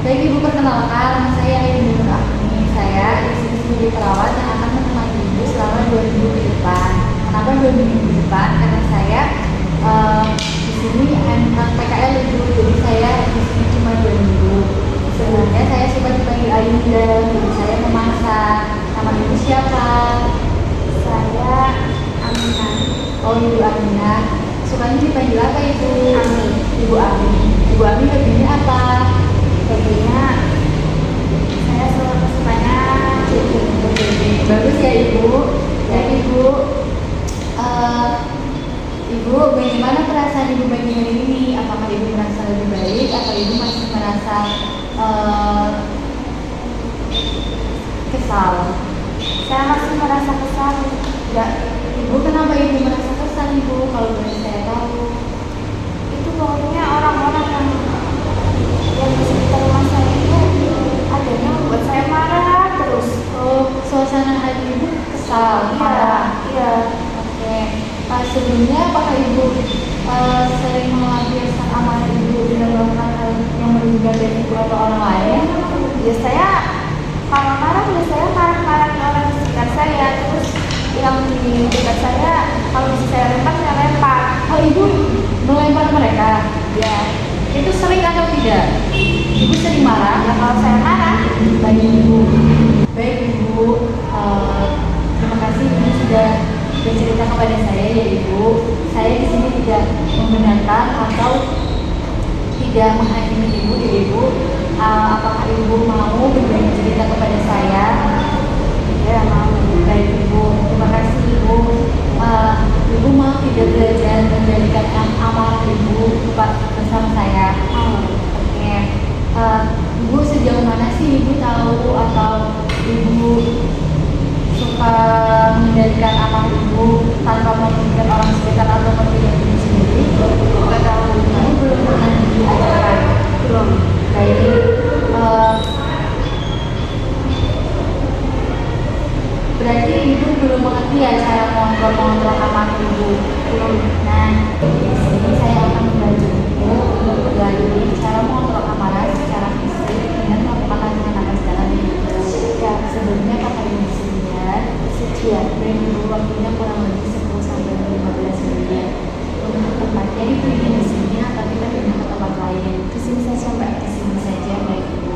Baik Ibu, perkenalkan nama saya Ibu Nur Afni. Saya di sini sebagai perawat yang akan menemani Ibu selama 2 minggu ke depan. Kenapa 2 minggu ke depan? Karena saya di sini anak PKL Ibu, jadi saya di sini cuma 2 minggu. Sebenarnya saya suka dipanggil Ayunda, jadi saya memasak. Nama Ibu siapa? Saya Aminah. Oh, Ibu Aminah. Sukanya dipanggil apa Ibu? Ami. Ibu Ami. Ibu Ami hobinya apa? Hobinya saya sukanya cooking. Bagus ya Ibu. Ya Ibu, Ibu bagaimana perasaan Ibu pagi hari ini? Apakah Ibu merasa lebih baik atau Ibu masih merasa kesal? Saya masih merasa kesal. Ya, Ibu kenapa Ibu merasa kesal Ibu? Kalau boleh saya tahu. Itu pokoknya orang-orang yang di sekitar rumah saya itu adanya membuat saya marah terus. Oh, suasana hati Ibu kesal, marah. Iya. Oke. Sebelumnya apakah Ibu sering melampiaskan amarah Ibu dengan melakukan hal yang merugikan diri Ibu atau orang lain? Ya saya kalau marah ya saya marah-marahin orang di sekitar saya, terus yang di dekat saya kalau bisa saya lempar saya lempar. Oh, Ibu melempar mereka? Ya. Itu sering atau tidak? Ibu sering marah? Ya kalau saya marah. Baik Ibu. Baik Ibu. Terima kasih Ibu sudah bercerita kepada saya ya Ibu. Saya di sini tidak membenarkan atau tidak menghakimi Ibu ya Ibu. Apakah Ibu mau berbagi cerita kepada saya? Ya mau. Baik Ibu. Terima kasih Ibu. Ibu mau tidak belajar mengendalikan amarah Ibu bersama saya? Oke. Ibu sejauh mana sih Ibu tahu atau Ibu suka mengendalikan amarah Ibu tanpa merugikan orang sekitar atau merugikan diri sendiri? Nggak tahu. Ibu belum pernah diajarkan? Belum. Baik. Berarti Ibu belum mengerti ya cara mengontrol amarah Ibu? Belum. Nah, di sini saya akan membantu Ibu untuk mempelajari cara mengontrol amarah secara fisik dengan melakukan latihan napas dalam Ibu. Ya, sebelumnya Kakak Ibu sedia dan Ibu waktunya kurang lebih 10 sampai 15 menit. Untuk tempatnya Ibu ingin di sini atau kita pindah ke tempat lain? Di sini saja Mbak. Di sini saja, baik Ibu.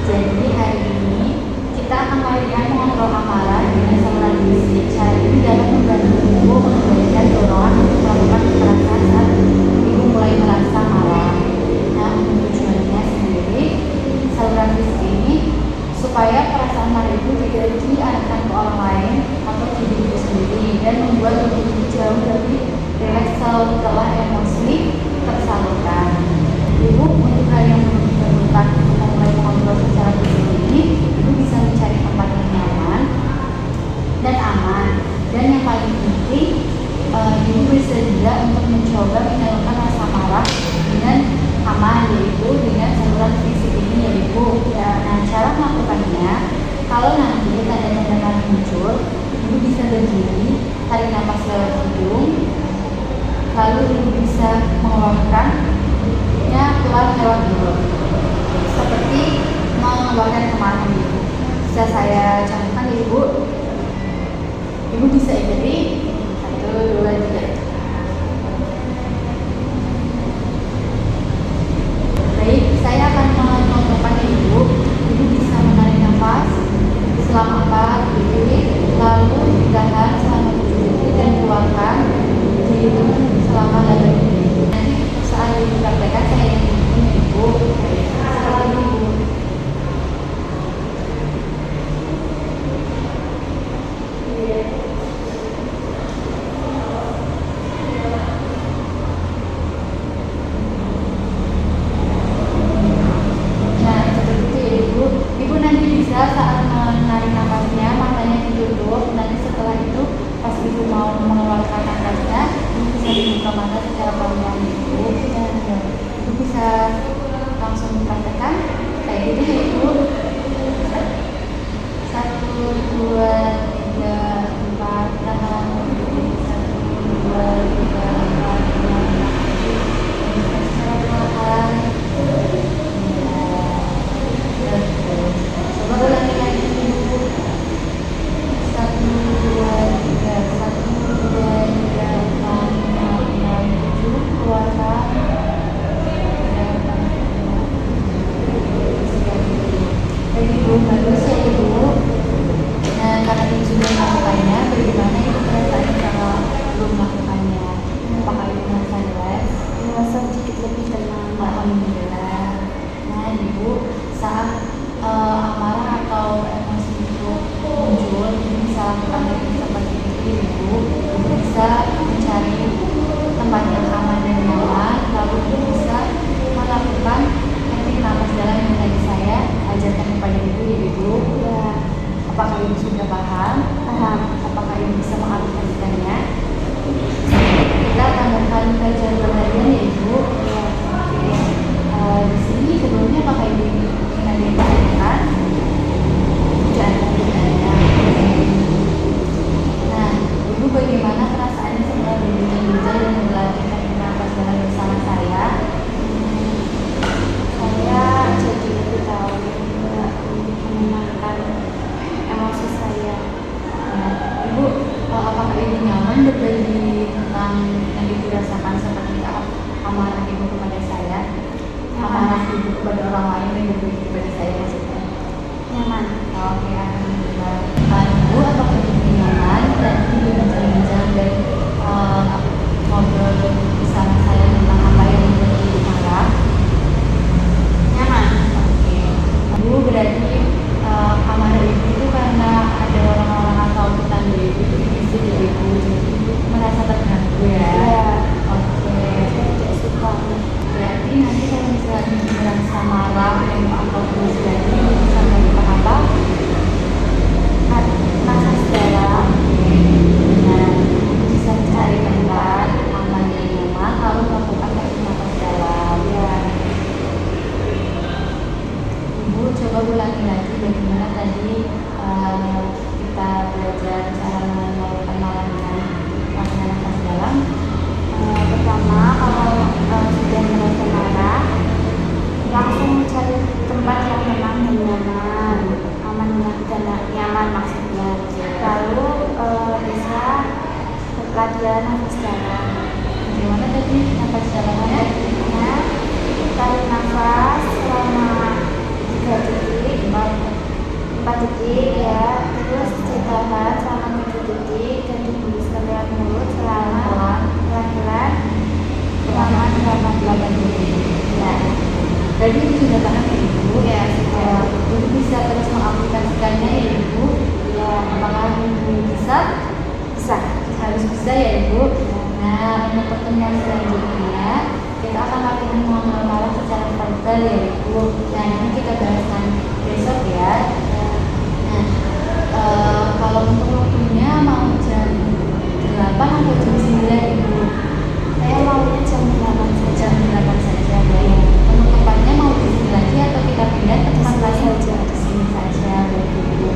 Jadi hari ini kita akan latihan mengontrol amarah dengan saluran fisik. Cara ini dapat membantu Ibu mengendalikan dorongan untuk melakukan kekerasan saat Ibu mulai merasa marah. Nah, untuk tujuannya sendiri, saluran fisik ini supaya perasaan marah Ibu tidak diarahkan ke orang lain atau ke diri Ibu sendiri dan membuat Ibu jauh lebih rileks setelah emosi tersalurkan. Ibu untuk hal yang belum diperlukan untuk memulai mengontrol secara fisik ini, Ibu bisa mencari tempat yang nyaman dan aman. Dan yang paling penting, Ibu bersedia untuk mencoba menyalurkan rasa marah dengan aman, yaitu dengan saluran fisik ini ya Ibu. Nah, cara melakukannya, kalau nanti tanda-tanda marah muncul, Ibu bisa berdiri, tarik nafas lewat hidung, lalu Ibu bisa mengeluarkannya keluar lewat mulut, seperti mengeluarkan kemarahan Ibu. Bisa saya contohkan ya Ibu? Ibu bisa berdiri, 1, 2, 3. Baik, saya akan mencontohkan ya Ibu. Ibu bisa menarik nafas selama 4 detik, lalu ditahan selama 7 detik dan keluarkan dihitung selama 8 detik. Nanti saat Ibu praktekkan saya ingin Ibu seperti ini Ibu. Nah, seperti itu ya Ibu. Ibu nanti bisa saat menarik nafasnya, matanya ditutup. Nanti setelah itu, pas Ibu mau mengeluarkan nafasnya, Ibu bisa dibuka mata secara pelan-pelan Ibu. Dan Ibu bisa langsung buka Bagus ya Ibu. Nah, karena Ibu sudah melakukannya, bagaimana Ibu perasaannya kalau belum melakukannya? Apakah Ibu merasa jelas? Merasa sedikit lebih tenang. Alhamdulillah. Nah, Ibu, saat amarah atau emosi itu muncul, Ibu bisa lakukan teknik seperti itu, Ibu. Ibu bisa mencari tempat yang aman dan nyaman, lalu Ibu bisa melakukan teknik napas dalam yang tadi saya ajarkan kepada Ibu, ya Ibu. Ya, Apakah Ibu sudah paham? paham. Apakah Ibu bisa mengaplikasikannya? Kita akan melakukan kajian pengajian ya Ibu. Ya. Oke. Di sini sebelumnya apakah Ibu ingin ada yang ditanyakan? Jangan ditanya. Nah, Ibu bagaimana perasaannya setelah berbincang-bincang dan berlatih teknik napas dalam bersama saya? Saya jadi lebih tahu juga untuk menenangkan emosi saya. Nah, Ibu, apakah Ibu nyaman berbagi tentang yang Ibu rasakan seperti amarah Ibu kepada saya? Amarah Ibu kepada orang lain dan berbagi kepada saya maksudnya? Nyaman. Oke, alhamdulillah. Ibu apakah Ibu nyaman dan berbincang-bincang dan ngobrol bersama saya tentang apa yang membuat Ibu marah? Nyaman. Oke. Ibu berarti amarah Ibu itu karena ada orang-orang atau tetangga Ibu itu diusir dari Ibu, jadi Ibu merasa terganggu ya? Ya. Oke. Saya tidak suka. Berarti nanti kalau misalnya Ibu merasa marah atau terus lagi Ibu bisa melakukan apa? Nafas dalam. Nah, Ibu bisa mencari tempat aman dan nyaman lalu melakukan teknik nafas dalam. Ya. Ibu coba ulangi lagi bagaimana tadi kita belajar cara melakukan malam dengan melakukan nafas dalam. Pertama, kalau sudah merasa marah, langsung mencari tempat yang tenang dan nyaman, aman dan nyaman maksudnya. Lalu bisa latihan nafas dalam. Bagaimana tadi nafas dalamnya? Artinya tarik nafas selama 3 detik, 4 detik ya, terus ditahan selama 7 detik dan dihembuskan lewat mulut selama pelan-pelan selama 8 detik. Ya. Tadi Ibu sudah paham ya Ibu? Ya, sudah. Ibu bisa terus mengaplikasikannya ya Ibu? Ya, Apakah Ibu bisa? bisa. Harus bisa ya Ibu. Nah, untuk pertemuan selanjutnya kita akan latihan mengontrol marah secara verbal ya Ibu. Nah, ini kita bahas nanti besok ya. Nah, kalau untuk waktunya mau jam 8 atau jam 9 Ibu? Saya maunya jam 8 saja. Jam 8 saja baik. Untuk tempatnya mau di sini lagi atau kita pindah ke tempat lain saja? Di sini saja baik Ibu.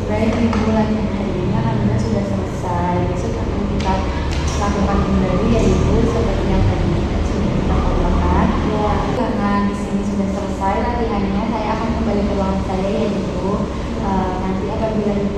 Baik Ibu, latihan hari ini alhamdulillah sudah selesai. Besok akan kita lakukan kembali ya Ibu seperti yang tadi sudah kita lakukan. Ya, karena di sini sudah selesai latihannya, saya akan kembali ke ruangan saya ya Ibu. Nanti apabila Ibu